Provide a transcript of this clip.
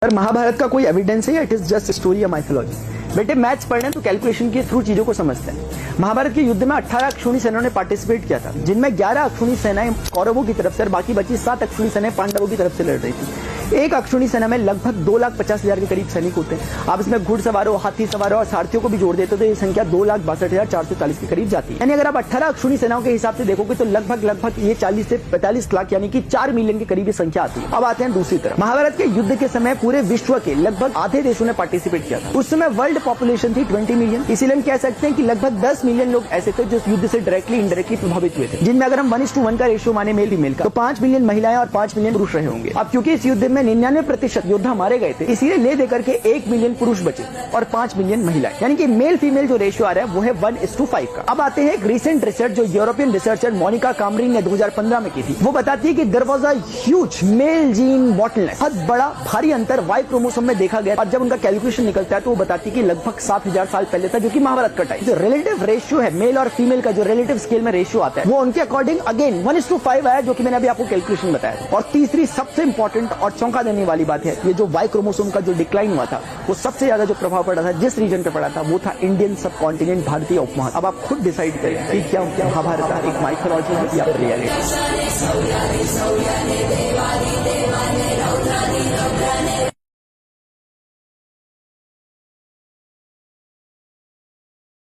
पर महाभारत का कोई एविडेंस है या इट इज जस्ट स्टोरी या माइथोलॉजी? बेटे मैथ्स पढ़ने तो कैलकुलेशन के थ्रू चीजों को समझते हैं। महाभारत के युद्ध में 18 अक्षौणी सेनाओं ने पार्टिसिपेट किया था, जिनमें 11 अक्षौणी सेनाएं कौरवों की तरफ से और बाकी बची 7 अक्षौणी सेनाएं पांडवों की तरफ से लड़ रही थी। एक अक्षौणी सेना में लगभग 2,50,000 के करीब सैनिक होते हैं। आप इसमें घुड़सवारों, हाथी सवारों और सारथियों को भी जोड़ देते तो ये संख्या 2,62,440 के करीब जाती है। यानी अगर आप 18 अक्षौणी सेनाओं के हिसाब से देखोगे तो लगभग ये 40 से 45 लाख यानी कि 4 मिलियन के करीब ये संख्या आती है। अब आते हैं दूसरी तरफ। महाभारत के युद्ध के समय पूरे विश्व के लगभग आधे देशों ने पार्टिसिपेट किया था। उस समय वर्ल्ड पॉपुलेशन थी 20 मिलियन। इसीलिए हम कह सकते हैं कि लगभग 10 मिलियन लोग ऐसे थे जो इस युद्ध से डायरेक्टली इनडायरेक्टली प्रभावित हुए थे, जिनमें अगर हम 1:1 का रेशियो माने मेल फीमेल का तो 5 मिलियन महिलाएं और 5 मिलियन पुरुष रहे होंगे। अब क्योंकि इस युद्ध में 99% योद्धा मारे गए थे, इसीलिए ले देकर के 1 मिलियन पुरुष बचे और 5 मिलियन महिलाएं, यानी कि मेल फीमेल जो रेशियो आ रहा है वो है 1:5 का। अब आते हैं एक रिसेंट रिसर्च जो यूरोपियन रिसर्चर मोनिका कामरिन ने 2015 में की थी। वो बताती है कि there was a huge male gene bottleneck, बहुत बड़ा भारी अंतर वाई क्रोमोसोम में देखा गया। और जब उनका कैलकुलेशन निकलता है तो वो बताती है कि लगभग 7,000 साल पहले था, जो कि महाभारत का टाइम। जो रिलेटिव रेशियो है मेल और फीमेल का, जो रिलेटिव स्केल में रेशियो आता है, वो उनके अकॉर्डिंग अगेन 1:5 आया, जो कि मैंने अभी आपको कैलकुलेशन बताया। और तीसरी सबसे इंपॉर्टेंट और चौंका देने वाली बात है, ये जो वाई क्रोमोसोम का जो डिक्लाइन हुआ था, वो सबसे ज्यादा जो प्रभाव पड़ा था जिस रीजन पे पड़ा था वो था इंडियन सब कॉन्टिनेंट, भारतीय उपमहाद्वीप। अब आप खुद डिसाइड करें कि क्या महाभारत एक माइथोलॉजी है या रियलिटी।